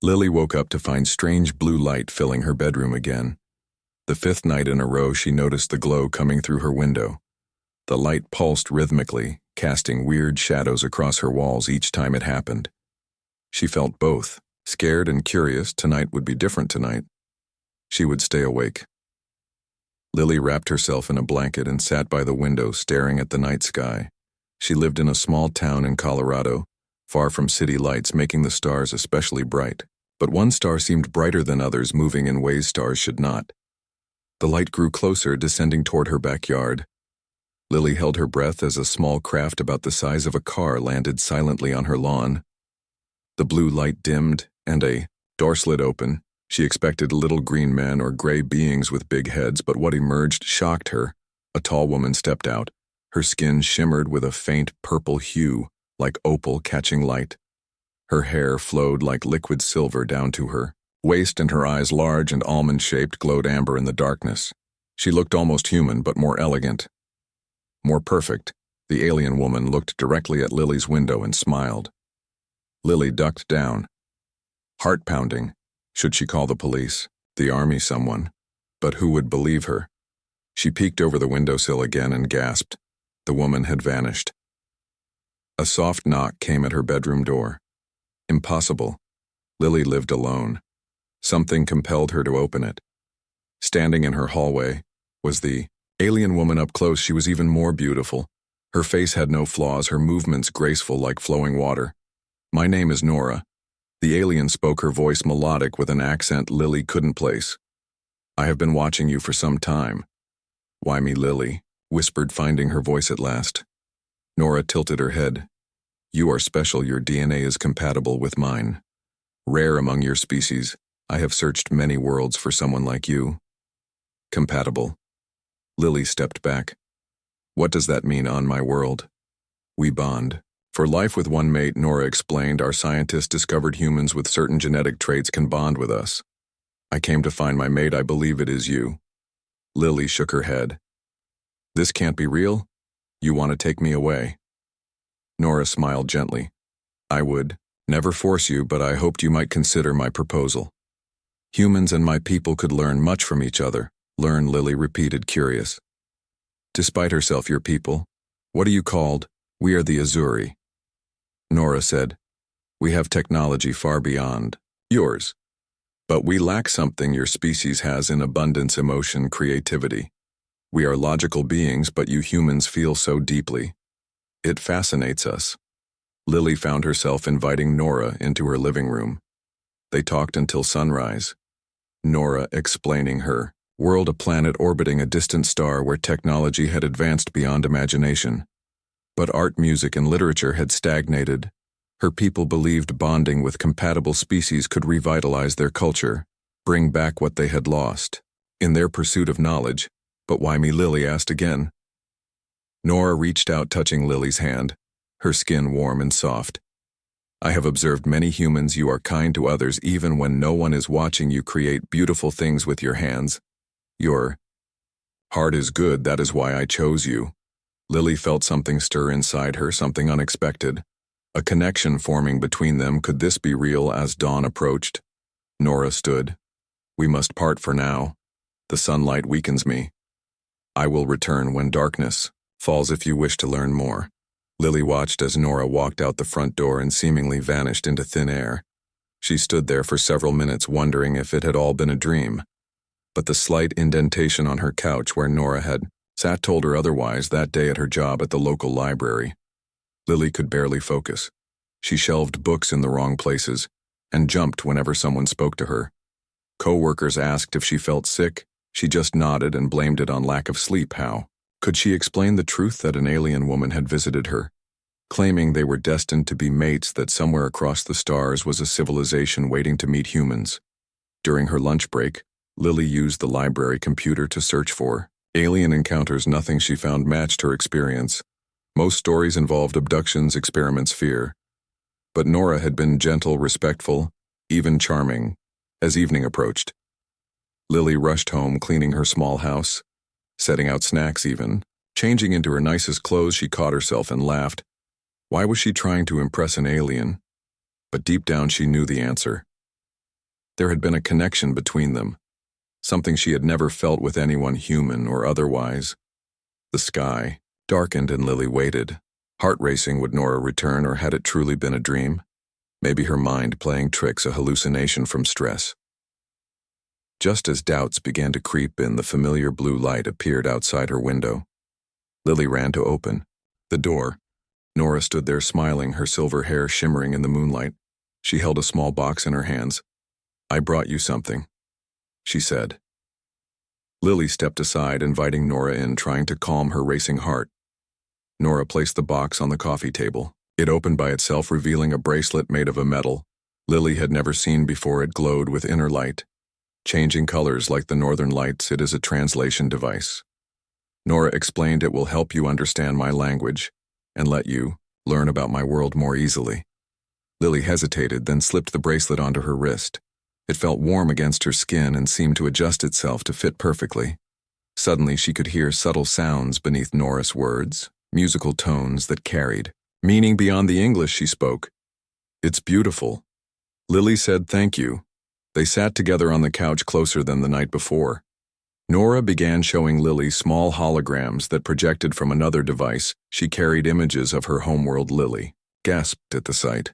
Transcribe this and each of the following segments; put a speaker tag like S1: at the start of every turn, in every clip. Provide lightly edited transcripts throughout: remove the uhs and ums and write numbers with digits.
S1: Lily woke up to find strange blue light filling her bedroom again. The fifth night in a row she noticed the glow coming through her window. The light pulsed rhythmically, casting weird shadows across her walls each time it happened. She felt both, scared and curious. Tonight would be different tonight. She would stay awake. Lily wrapped herself in a blanket and sat by the window staring at the night sky. She lived in a small town in Colorado, far from city lights making the stars especially bright. But one star seemed brighter than others, moving in ways stars should not. The light grew closer, descending toward her backyard. Lily held her breath as a small craft about the size of a car landed silently on her lawn. The blue light dimmed, and a door slid open. She expected little green men or gray beings with big heads, but what emerged shocked her. A tall woman stepped out. Her skin shimmered with a faint purple hue, like opal catching light. Her hair flowed like liquid silver down to her waist, and her eyes, large and almond-shaped, glowed amber in the darkness. She looked almost human, but more elegant, more perfect. The alien woman looked directly at Lily's window and smiled. Lily ducked down. Heart pounding. Should she call the police, the army, someone? But who would believe her? She peeked over the windowsill again and gasped. The woman had vanished. A soft knock came at her bedroom door. Impossible. Lily lived alone. Something compelled her to open it. Standing in her hallway was the alien woman. Up close, she was even more beautiful. Her face had no flaws, her movements graceful like flowing water. "My name is Nora." The alien spoke, her voice melodic with an accent Lily couldn't place. "I have been watching you for some time." "Why me, Lily?" whispered, finding her voice at last. Nora tilted her head. "You are special. Your DNA is compatible with mine. Rare among your species. I have searched many worlds for someone like you." "Compatible?" Lily stepped back. "What does that mean on my world?" "We bond. For life with one mate," Nora explained. "Our scientists discovered humans with certain genetic traits can bond with us. I came to find my mate. I believe it is you." Lily shook her head. "This can't be real? You want to take me away?" Nora smiled gently. "I would never force you, but I hoped you might consider my proposal." "Humans and my people could learn much from each other." "Learn?" Lily repeated, curious. Despite herself, "Your people? What are you called?" "We are the Azuri." Nora said, "We have technology far beyond yours. But we lack something your species has in abundance: emotion, creativity. We are logical beings, but you humans feel so deeply. It fascinates us." Lily found herself inviting Nora into her living room. They talked until sunrise. Nora explaining her world, a planet orbiting a distant star where technology had advanced beyond imagination. But art, music, and literature had stagnated. Her people believed bonding with compatible species could revitalize their culture, bring back what they had lost. In their pursuit of knowledge. "But why me?" Lily asked again. Nora reached out, touching Lily's hand, her skin warm and soft. "I have observed many humans. You are kind to others even when no one is watching. You create beautiful things with your hands. Your heart is good. That is why I chose you." Lily felt something stir inside her, something unexpected. A connection forming between them. Could this be real? As dawn approached, Nora stood. "We must part for now. The sunlight weakens me. I will return when darkness falls if you wish to learn more." Lily watched as Nora walked out the front door and seemingly vanished into thin air. She stood there for several minutes, wondering if it had all been a dream. But the slight indentation on her couch where Nora had sat told her otherwise. That day at her job at the local library, Lily could barely focus. She shelved books in the wrong places and jumped whenever someone spoke to her. Co-workers asked if she felt sick. She just nodded and blamed it on lack of sleep. How could she explain the truth that an alien woman had visited her, claiming they were destined to be mates, that somewhere across the stars was a civilization waiting to meet humans? During her lunch break, Lily used the library computer to search for alien encounters. Nothing she found matched her experience. Most stories involved abductions, experiments, fear. But Nora had been gentle, respectful, even charming. As evening approached, Lily rushed home, cleaning her small house, setting out snacks even. Changing into her nicest clothes, she caught herself and laughed. Why was she trying to impress an alien? But deep down she knew the answer. There had been a connection between them, something she had never felt with anyone human or otherwise. The sky darkened and Lily waited, heart racing. Would Nora return, or had it truly been a dream? Maybe her mind playing tricks, a hallucination from stress. Just as doubts began to creep in, the familiar blue light appeared outside her window. Lily ran to open the door. Nora stood there smiling, her silver hair shimmering in the moonlight. She held a small box in her hands. "I brought you something," she said. Lily stepped aside, inviting Nora in, trying to calm her racing heart. Nora placed the box on the coffee table. It opened by itself, revealing a bracelet made of a metal Lily had never seen before. It glowed with inner light, changing colors like the northern lights. "It is a translation device," Nora explained. "It will help you understand my language and let you learn about my world more easily." Lily hesitated, then slipped the bracelet onto her wrist. It felt warm against her skin and seemed to adjust itself to fit perfectly. Suddenly she could hear subtle sounds beneath Nora's words, musical tones that carried meaning beyond the English she spoke. "It's beautiful," Lily said. "Thank you." They sat together on the couch, closer than the night before. Nora began showing Lily small holograms that projected from another device. She carried images of her homeworld. Lily gasped at the sight.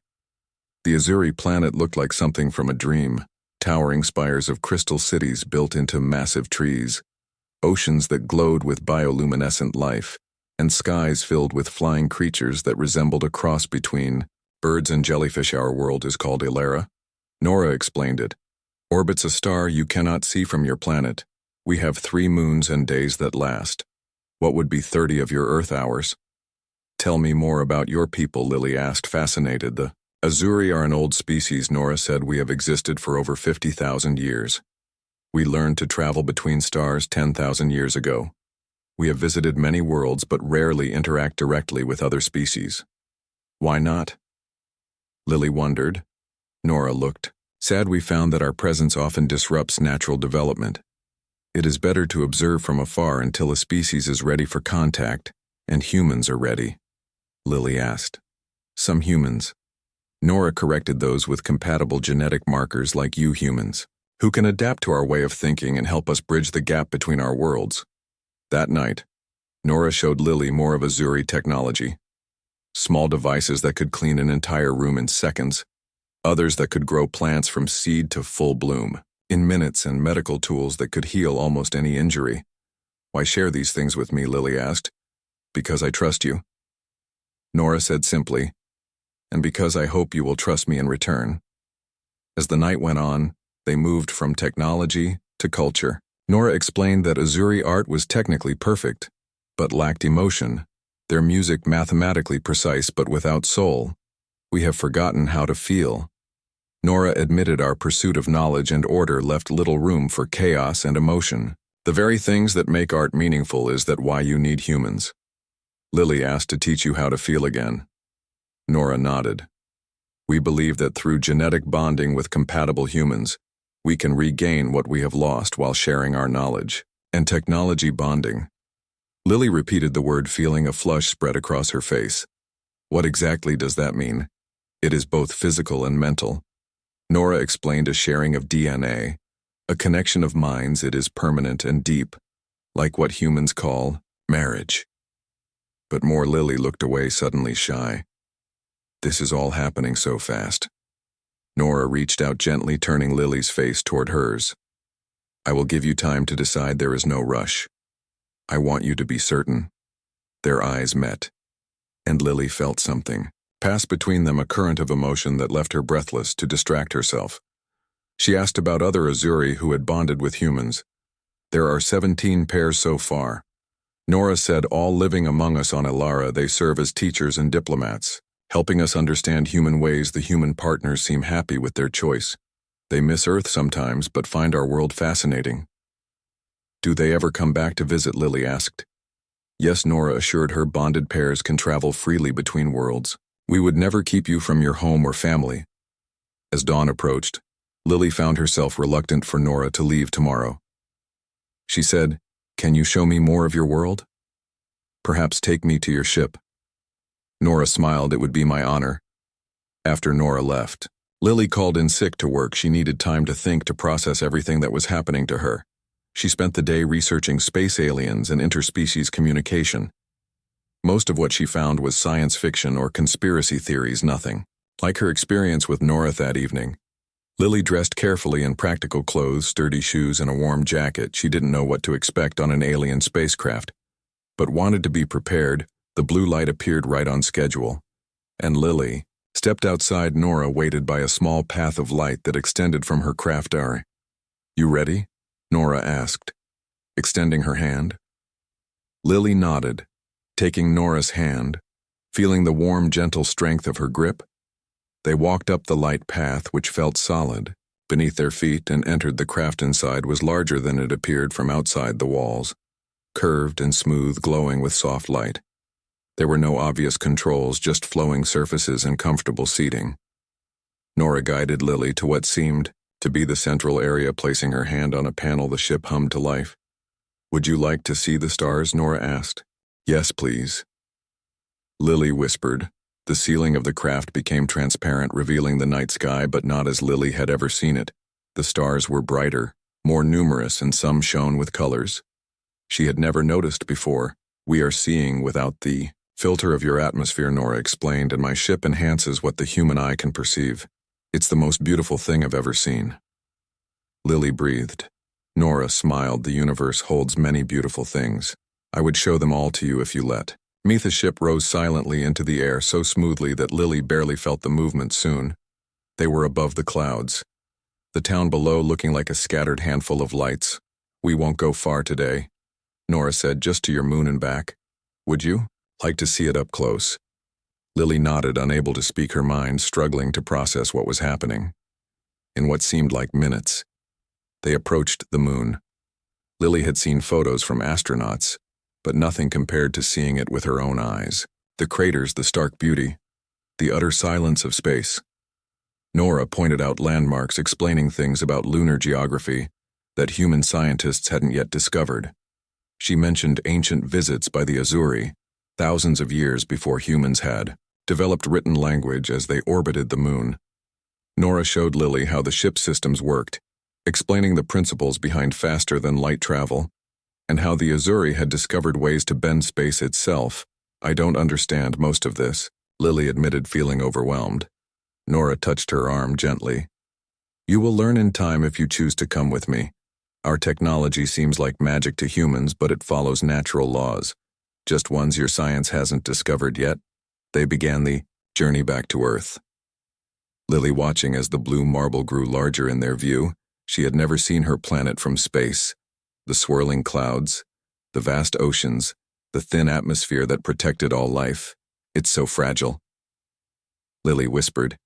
S1: The Azuri planet looked like something from a dream. Towering spires of crystal cities built into massive trees, oceans that glowed with bioluminescent life, and skies filled with flying creatures that resembled a cross between birds and jellyfish. "Our world is called Ilara," Nora explained it. "Orbits a star you cannot see from your planet. We have 3 moons and days that last. What would be 30 of your Earth hours?" "Tell me more about your people," Lily asked, fascinated. "The Azuri are an old species," Nora said. "We have existed for over 50,000 years. We learned to travel between stars 10,000 years ago. We have visited many worlds but rarely interact directly with other species." "Why not?" Lily wondered. Nora looked sad. "We found that our presence often disrupts natural development. It is better to observe from afar until a species is ready for contact, and humans are ready." Lily asked. "Some humans," Nora corrected, "those with compatible genetic markers like you humans, who can adapt to our way of thinking and help us bridge the gap between our worlds." That night, Nora showed Lily more of Azuri technology. Small devices that could clean an entire room in seconds, others that could grow plants from seed to full bloom in minutes, and medical tools that could heal almost any injury. "Why share these things with me?" Lily asked. "Because I trust you," Nora said simply, "and because I hope you will trust me in return." As the night went on, they moved from technology to culture. Nora explained that Azuri art was technically perfect, but lacked emotion, their music mathematically precise but without soul. "We have forgotten how to feel." Nora admitted our pursuit of knowledge and order left little room for chaos and emotion. "The very things that make art meaningful is that why you need humans." Lily asked, "To teach you how to feel again." Nora nodded. "We believe that through genetic bonding with compatible humans, we can regain what we have lost while sharing our knowledge." "And technology bonding." Lily repeated the word, feeling a flush spread across her face. "What exactly does that mean?" "It is both physical and mental." Nora explained, "A sharing of DNA, a connection of minds. It is permanent and deep, like what humans call marriage." But more. Lily looked away, suddenly shy. "This is all happening so fast." Nora reached out gently, turning Lily's face toward hers. "I will give you time to decide. There is no rush. I want you to be certain." Their eyes met, and Lily felt something pass between them, a current of emotion that left her breathless. To distract herself, she asked about other Azuri who had bonded with humans. "There are 17 pairs so far," Nora said, "all living among us on Ilara. They serve as teachers and diplomats, helping us understand human ways. The human partners seem happy with their choice. They miss Earth sometimes, but find our world fascinating." "Do they ever come back to visit?" Lily asked. "Yes," Nora assured her. "Bonded pairs can travel freely between worlds. We would never keep you from your home or family." As dawn approached, Lily found herself reluctant for Nora to leave tomorrow. She said, "Can you show me more of your world? Perhaps take me to your ship." Nora smiled. "It would be my honor." After Nora left, Lily called in sick to work. She needed time to think, to process everything that was happening to her. She spent the day researching space aliens and interspecies communication. Most of what she found was science fiction or conspiracy theories, nothing like her experience with Nora that evening. Lily dressed carefully in practical clothes, sturdy shoes, and a warm jacket. She didn't know what to expect on an alien spacecraft, but wanted to be prepared. The blue light appeared right on schedule, and Lily stepped outside. Nora waited by a small path of light that extended from her craft. "You ready?" Nora asked, extending her hand. Lily nodded, taking Nora's hand, feeling the warm, gentle strength of her grip. They walked up the light path, which felt solid beneath their feet, and entered the craft. Inside was larger than it appeared from outside. The walls, curved and smooth, glowing with soft light. There were no obvious controls, just flowing surfaces and comfortable seating. Nora guided Lily to what seemed to be the central area, placing her hand on a panel. The ship hummed to life. "Would you like to see the stars?" Nora asked. "Yes, please," Lily whispered. The ceiling of the craft became transparent, revealing the night sky, but not as Lily had ever seen it. The stars were brighter, more numerous, and some shone with colors she had never noticed before. "We are seeing without the filter of your atmosphere," Nora explained, "and my ship enhances what the human eye can perceive. It's the most beautiful thing I've ever seen." Lily breathed. Nora smiled. "The universe holds many beautiful things. I would show them all to you if you let me." The ship rose silently into the air, so smoothly that Lily barely felt the movement. Soon, they were above the clouds, the town below looking like a scattered handful of lights. "We won't go far today," Nora said, "just to your moon and back. Would you like to see it up close?" Lily nodded, unable to speak her mind, struggling to process what was happening. In what seemed like minutes, they approached the moon. Lily had seen photos from astronauts, but nothing compared to seeing it with her own eyes. The craters, the stark beauty, the utter silence of space. Nora pointed out landmarks, explaining things about lunar geography that human scientists hadn't yet discovered. She mentioned ancient visits by the Azuri, thousands of years before humans had developed written language as they orbited the moon. Nora showed Lily how the ship systems worked, explaining the principles behind faster-than-light travel, and how the Azuri had discovered ways to bend space itself. "I don't understand most of this," Lily admitted, feeling overwhelmed. Nora touched her arm gently. "You will learn in time if you choose to come with me. Our technology seems like magic to humans, but it follows natural laws, just ones your science hasn't discovered yet." They began the journey back to Earth, Lily watching as the blue marble grew larger in their view. She had never seen her planet from space. The swirling clouds, the vast oceans, the thin atmosphere that protected all life. "It's so fragile," Lily whispered.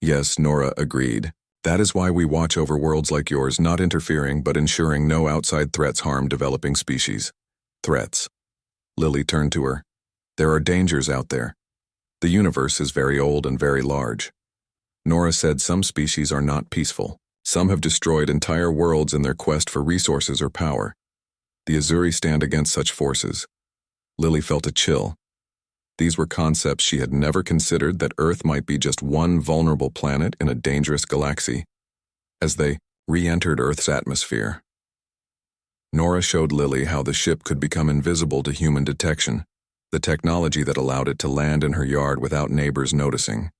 S1: "Yes," Nora agreed. "That is why we watch over worlds like yours, not interfering but ensuring no outside threats harm developing species." "Threats?" Lily turned to her. "There are dangers out there. The universe is very old and very large." Nora said some species are not peaceful. Some have destroyed entire worlds in their quest for resources or power. The Azuri stand against such forces. Lily felt a chill. These were concepts she had never considered, that Earth might be just one vulnerable planet in a dangerous galaxy. As they re-entered Earth's atmosphere, Nora showed Lily how the ship could become invisible to human detection, the technology that allowed it to land in her yard without neighbors noticing.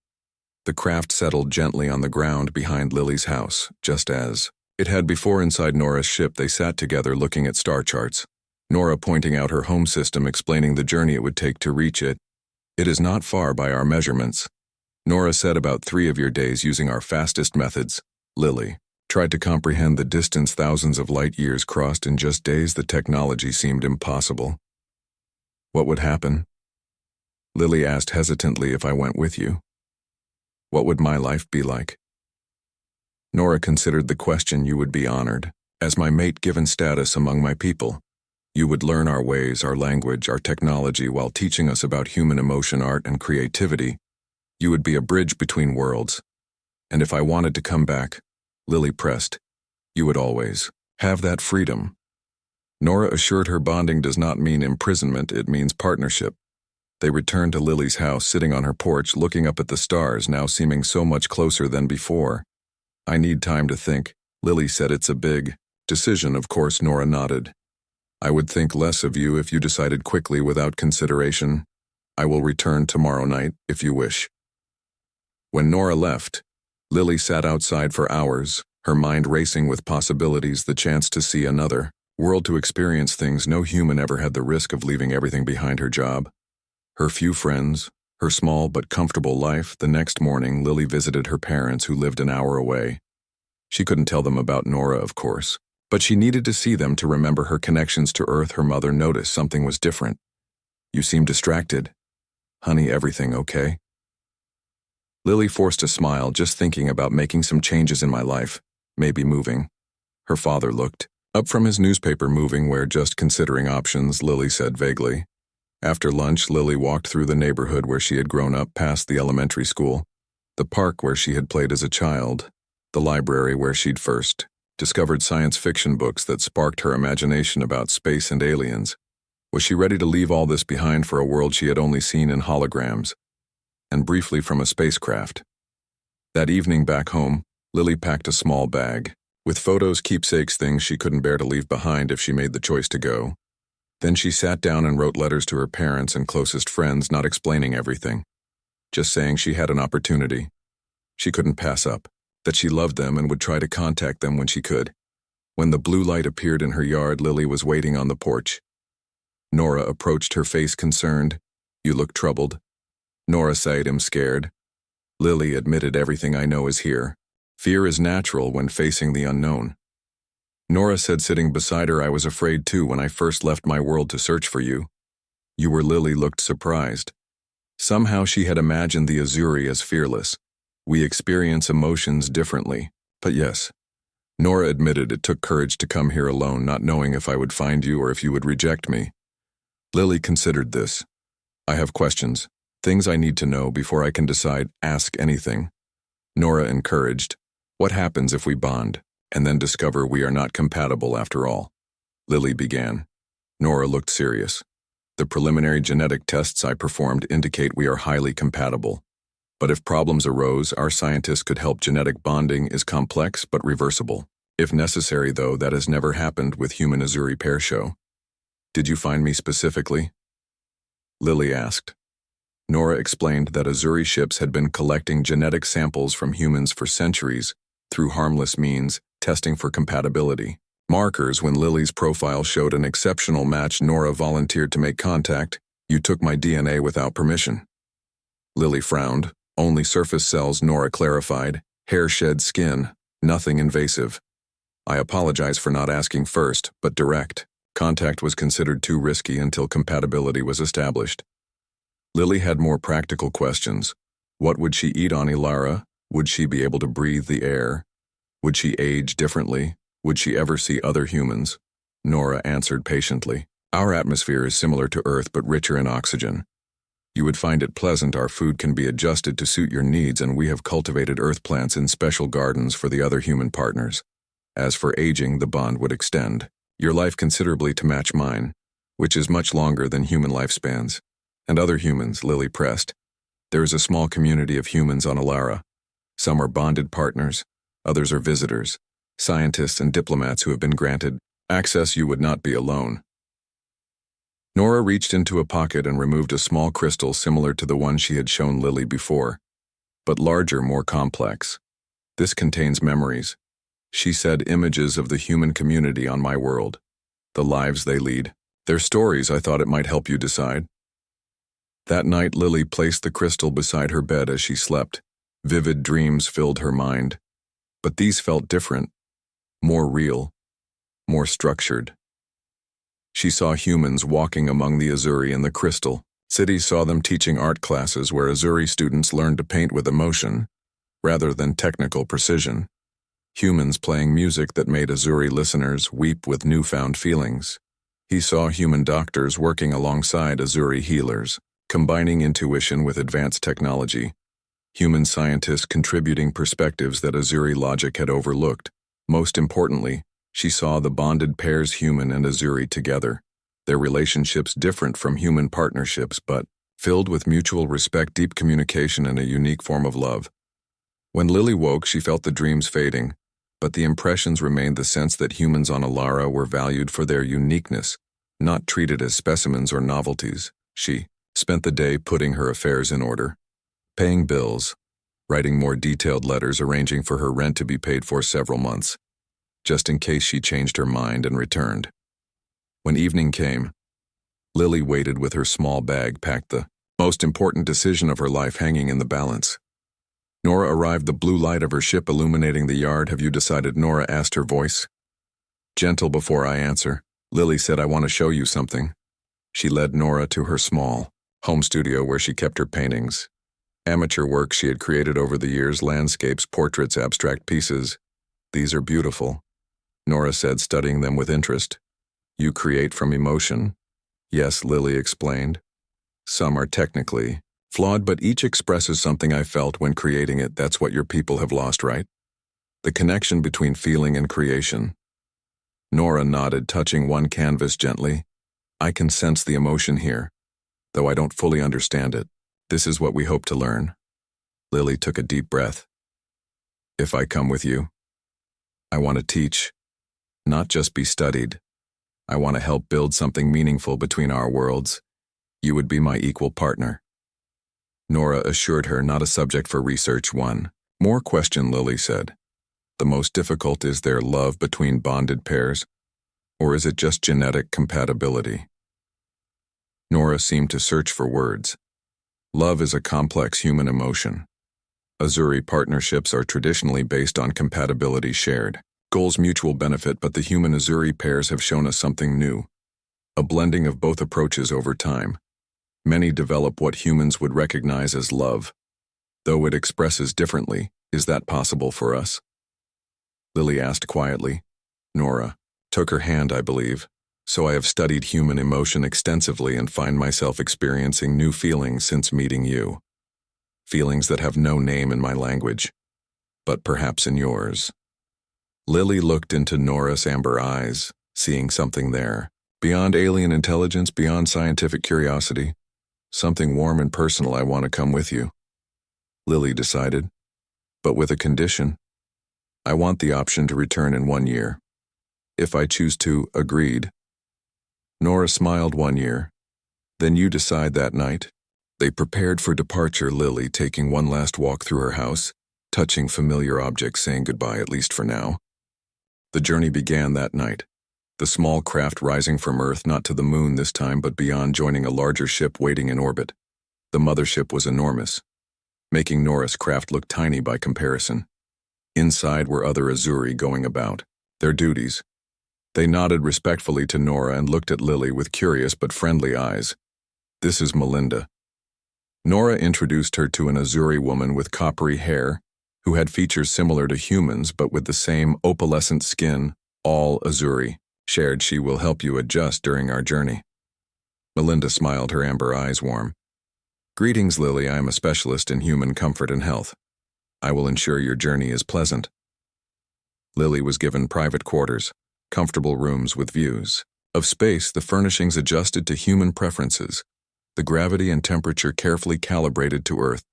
S1: The craft settled gently on the ground behind Lily's house, just as it had before. Inside Nora's ship, they sat together looking at star charts, Nora pointing out her home system, explaining the journey it would take to reach it. "It is not far by our measurements," Nora said, "about 3 of your days using our fastest methods." Lily tried to comprehend the distance thousands of light years crossed in just days. The technology seemed impossible. "What would happen?" Lily asked hesitantly. "If I went with you, what would my life be like?" Nora considered the question. "You would be honored as my mate, given status among my people. You would learn our ways, our language, our technology, while teaching us about human emotion, art, and creativity. You would be a bridge between worlds. And if I wanted to come back," Lily pressed, "you would always have that freedom." Nora assured her bonding does not mean imprisonment, it means partnership. They returned to Lily's house, sitting on her porch, looking up at the stars, now seeming so much closer than before. I need time to think, Lily said. It's a big decision, of course. Nora nodded. I would think less of you if you decided quickly without consideration. I will return tomorrow night, if you wish. When Nora left, Lily sat outside for hours, her mind racing with possibilities, the chance to see another world, to experience things no human ever had, the risk of leaving everything behind, her job, her few friends, her small but comfortable life. The next morning, Lily visited her parents, who lived an hour away. She couldn't tell them about Nora, of course, but she needed to see them to remember her connections to Earth. Her mother noticed something was different. You seem distracted. Honey, everything okay? Lily forced a smile. Just thinking about making some changes in my life, maybe moving. Her father looked up from his newspaper. Moving where? Just considering options, Lily said vaguely. After lunch, Lily walked through the neighborhood where she had grown up, past the elementary school, the park where she had played as a child, the library where she'd first discovered science fiction books that sparked her imagination about space and aliens. Was she ready to leave all this behind for a world she had only seen in holograms, and briefly from a spacecraft? That evening back home, Lily packed a small bag, with photos, keepsakes, things she couldn't bear to leave behind if she made the choice to go. Then she sat down and wrote letters to her parents and closest friends, not explaining everything, just saying she had an opportunity she couldn't pass up, that she loved them and would try to contact them when she could. When the blue light appeared in her yard, Lily was waiting on the porch. Nora approached, her face concerned. You look troubled. Nora sighed. I'm scared. Lily admitted, everything I know is here. Fear is natural when facing the unknown. Nora said, sitting beside her, I was afraid too when I first left my world to search for you. You were? Lily looked surprised. Somehow she had imagined the Azuri as fearless. We experience emotions differently, but yes. Nora admitted, it took courage to come here alone, not knowing if I would find you or if you would reject me. Lily considered this. I have questions, things I need to know before I can decide. Ask anything. Nora encouraged. What happens if we bond, and then discover we are not compatible after all? Lily began. Nora looked serious. The preliminary genetic tests I performed indicate we are highly compatible. But if problems arose, our scientists could help. Genetic bonding is complex but reversible. If necessary, though, that has never happened with human Azuri pair show. Did you find me specifically? Lily asked. Nora explained that Azuri ships had been collecting genetic samples from humans for centuries, through harmless means, testing for compatibility markers. When Lily's profile showed an exceptional match, Nora volunteered to make contact. You took my DNA without permission. Lily frowned. Only surface cells, Nora clarified. Hair, shed skin, nothing invasive. I apologize for not asking first, but direct contact was considered too risky until compatibility was established. Lily had more practical questions. What would she eat on Ilara? Would she be able to breathe the air? Would she age differently? Would she ever see other humans? Nora answered patiently. Our atmosphere is similar to Earth but richer in oxygen. You would find it pleasant. Our food can be adjusted to suit your needs, and we have cultivated earth plants in special gardens for the other human partners. As for aging, the bond would extend your life considerably to match mine, which is much longer than human lifespans. And other humans, Lily pressed. There is a small community of humans on Ilara. Some are bonded partners, others are visitors, scientists and diplomats who have been granted access. You would not be alone. Nora reached into a pocket and removed a small crystal similar to the one she had shown Lily before, but larger, more complex. This contains memories, she said, images of the human community on my world, the lives they lead, their stories. I thought it might help you decide. That night, Lily placed the crystal beside her bed as she slept. Vivid dreams filled her mind, but these felt different, more real, more structured. She saw humans walking among the Azuri in the crystal. Cities saw them teaching art classes where Azuri students learned to paint with emotion, rather than technical precision. Humans playing music that made Azuri listeners weep with newfound feelings. He saw human doctors working alongside Azuri healers, combining intuition with advanced technology. Human scientists contributing perspectives that Azuri logic had overlooked. Most importantly, she saw the bonded pairs, human and Azuri, together. Their relationships different from human partnerships, but filled with mutual respect, deep communication, and a unique form of love. When Lily woke, she felt the dreams fading, but the impressions remained, the sense that humans on Alara were valued for their uniqueness, not treated as specimens or novelties. She spent the day putting her affairs in order, paying bills, writing more detailed letters, arranging for her rent to be paid for several months, just in case she changed her mind and returned. When evening came, Lily waited with her small bag packed, the most important decision of her life hanging in the balance. Nora arrived, the blue light of her ship illuminating the yard. Have you decided? Nora asked, her voice gentle. Before I answer, Lily said, I want to show you something. She led Nora to her small home studio where she kept her paintings. Amateur work she had created over the years, landscapes, portraits, abstract pieces. These are beautiful, Nora said, studying them with interest. You create from emotion? Yes, Lily explained. Some are technically flawed, but each expresses something I felt when creating it. That's what your people have lost, right? The connection between feeling and creation. Nora nodded, touching one canvas gently. I can sense the emotion here, though I don't fully understand it. This is what we hope to learn. Lily took a deep breath. If I come with you, I want to teach, not just be studied. I want to help build something meaningful between our worlds. You would be my equal partner. Nora assured her, not a subject for research. One more question, Lily said. The most difficult is their love between bonded pairs, or is it just genetic compatibility? Nora seemed to search for words. Love is a complex human emotion. Azuri partnerships are traditionally based on compatibility, shared goals, mutual benefit, but the human Azuri pairs have shown us something new. A blending of both approaches over time. Many develop what humans would recognize as love, though it expresses differently. Is that possible for us? Lily asked quietly. Nora took her hand, I believe. So I have studied human emotion extensively and find myself experiencing new feelings since meeting you. Feelings that have no name in my language, but perhaps in yours. Lily looked into Nora's amber eyes, seeing something there. Beyond alien intelligence, beyond scientific curiosity. Something warm and personal. I want to come with you, Lily decided, but with a condition. I want the option to return in 1 year. If I choose to, agreed. Nora smiled. 1 year. Then you decide that night. They prepared for departure, Lily taking one last walk through her house, touching familiar objects, saying goodbye, at least for now. The journey began that night. The small craft rising from Earth, not to the moon this time, but beyond, joining a larger ship waiting in orbit. The mothership was enormous, making Nora's craft look tiny by comparison. Inside were other Azuri going about their duties. They nodded respectfully to Nora and looked at Lily with curious but friendly eyes. This is Melinda. Nora introduced her to an Azuri woman with coppery hair, who had features similar to humans but with the same opalescent skin. All Azuri shared. She will help you adjust during our journey. Melinda smiled, her amber eyes warm. Greetings, Lily. I am a specialist in human comfort and health. I will ensure your journey is pleasant. Lily was given private quarters, comfortable rooms with views of space, the furnishings adjusted to human preferences, the gravity and temperature carefully calibrated to Earth,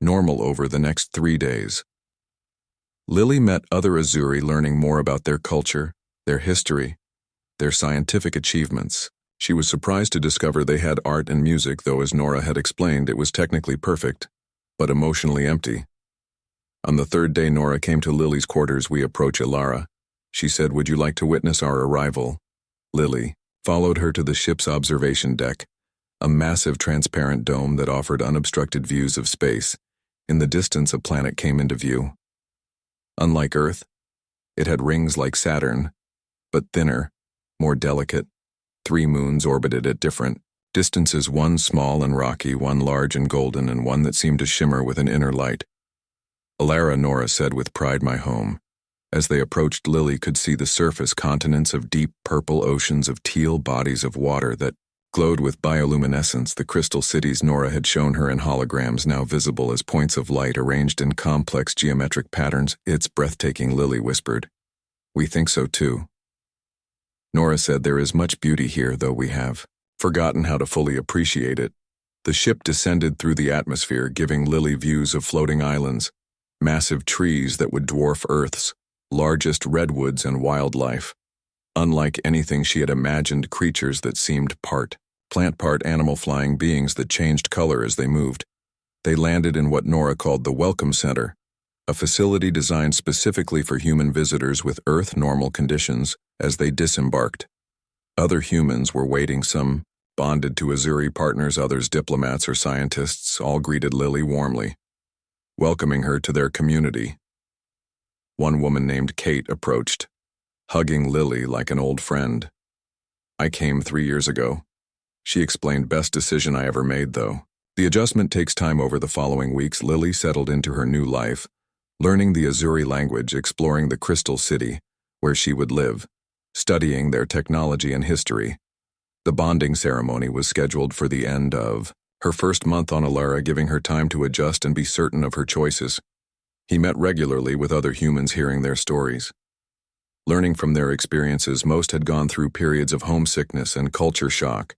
S1: normal over the next 3 days. Lily met other Azuri, learning more about their culture, their history, their scientific achievements. She was surprised to discover they had art and music, though as Nora had explained, it was technically perfect, but emotionally empty. On the 3rd day, Nora came to Lily's quarters. We approach Alara. She said, would you like to witness our arrival? Lily followed her to the ship's observation deck, a massive transparent dome that offered unobstructed views of space. In the distance, a planet came into view. Unlike Earth, it had rings like Saturn, but thinner, more delicate. 3 moons orbited at different distances, one small and rocky, one large and golden, and one that seemed to shimmer with an inner light. Alara, Nora said with pride, my home. As they approached, Lily could see the surface, continents of deep purple, oceans of teal, bodies of water that glowed with bioluminescence. The crystal cities Nora had shown her in holograms, now visible as points of light arranged in complex geometric patterns. It's breathtaking, Lily whispered. We think so too. Nora said, there is much beauty here, though we have forgotten how to fully appreciate it. The ship descended through the atmosphere, giving Lily views of floating islands, massive trees that would dwarf Earth's largest redwoods and wildlife. Unlike anything she had imagined, creatures that seemed part plant, part animal, flying beings that changed color as they moved. They landed in what Nora called the Welcome Center, a facility designed specifically for human visitors with Earth-normal conditions as they disembarked. Other humans were waiting, some bonded to Azuri partners, others diplomats or scientists. All greeted Lily warmly, welcoming her to their community. One woman named Kate approached, hugging Lily like an old friend. "I came 3 years ago," she explained. "Best decision I ever made, though." The adjustment takes time. Over the following weeks, Lily settled into her new life, learning the Azuri language, exploring the Crystal City, where she would live, studying their technology and history. The bonding ceremony was scheduled for the end of her first month on Alara, giving her time to adjust and be certain of her choices. He met regularly with other humans, hearing their stories. Learning from their experiences, most had gone through periods of homesickness and culture shock,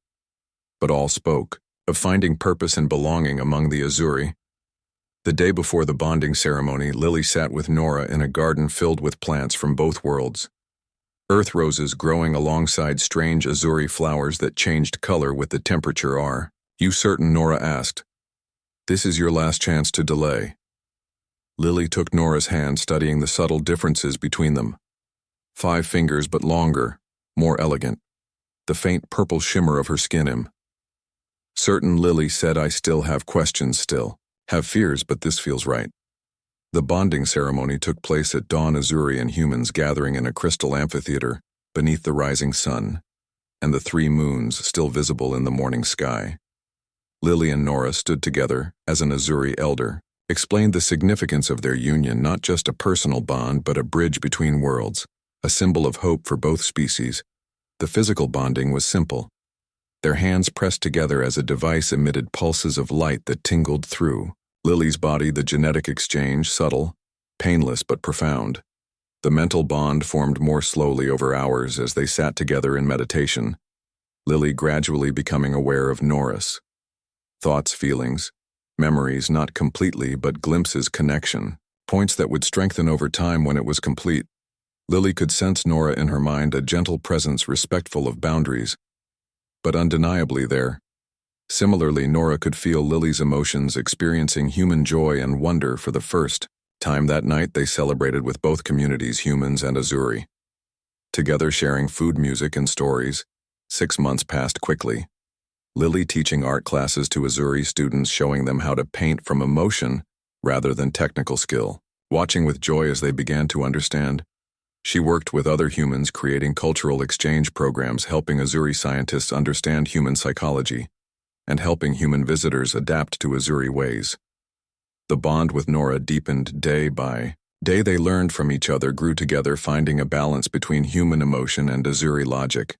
S1: but all spoke of finding purpose and belonging among the Azuri. The day before the bonding ceremony, Lily sat with Nora in a garden filled with plants from both worlds. Earth roses growing alongside strange Azuri flowers that changed color with the temperature. "Are you certain?" Nora asked. "This is your last chance to delay." Lily took Nora's hand, studying the subtle differences between them. 5 fingers, but longer, more elegant. The faint purple shimmer of her skin. "Certain," Lily said. "I still have questions, still have fears, but this feels right." The bonding ceremony took place at dawn. Azuri and humans gathering in a crystal amphitheater beneath the rising sun, and the 3 moons still visible in the morning sky. Lily and Nora stood together as an Azuri elder explained the significance of their union, not just a personal bond, but a bridge between worlds, a symbol of hope for both species. The physical bonding was simple. Their hands pressed together as a device emitted pulses of light that tingled through Lily's body. The genetic exchange, subtle, painless but profound. The mental bond formed more slowly over hours as they sat together in meditation, Lily gradually becoming aware of Nora's thoughts, feelings, memories, not completely but glimpses, connection, points that would strengthen over time when it was complete. Lily could sense Nora in her mind, a gentle presence respectful of boundaries, but undeniably there. Similarly, Nora could feel Lily's emotions, experiencing human joy and wonder for the first time. That night they celebrated with both communities, humans and Azuri. Together sharing food, music, and stories. 6 months passed quickly. Lily teaching art classes to Azuri students, showing them how to paint from emotion rather than technical skill. Watching with joy as they began to understand. She worked with other humans, creating cultural exchange programs, helping Azuri scientists understand human psychology, and helping human visitors adapt to Azuri ways. The bond with Nora deepened day by day. They learned from each other, grew together, finding a balance between human emotion and Azuri logic.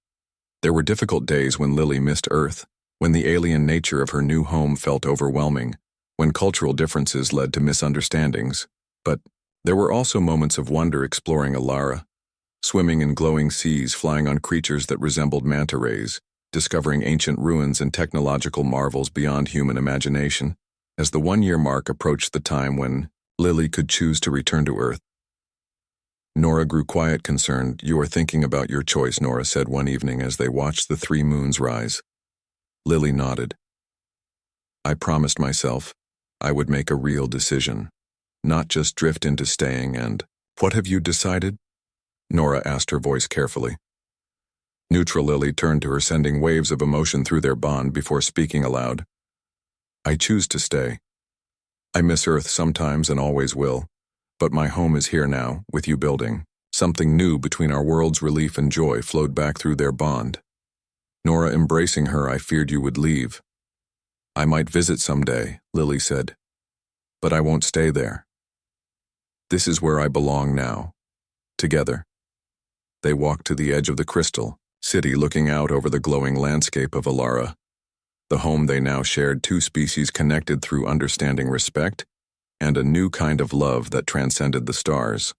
S1: There were difficult days when Lily missed Earth, when the alien nature of her new home felt overwhelming, when cultural differences led to misunderstandings. But there were also moments of wonder, exploring Alara, swimming in glowing seas, flying on creatures that resembled manta rays, discovering ancient ruins and technological marvels beyond human imagination. As the 1-year mark approached, the time when Lily could choose to return to Earth, Nora grew quiet, concerned. "You are thinking about your choice," Nora said one evening as they watched the 3 moons rise. Lily nodded. "I promised myself I would make a real decision, not just drift into staying." "And what have you decided?" Nora asked, her voice carefully. Neutral. Lily turned to her, sending waves of emotion through their bond before speaking aloud. "I choose to stay. I miss Earth sometimes and always will, but my home is here now, with you building something new between our worlds." Relief and joy flowed back through their bond. Nora embracing her. "I feared you would leave." "I might visit someday," Lily said, "but I won't stay there. This is where I belong now." Together, they walked to the edge of the Crystal City, looking out over the glowing landscape of Alara, the home they now shared, 2 species connected through understanding, respect, and a new kind of love that transcended the stars.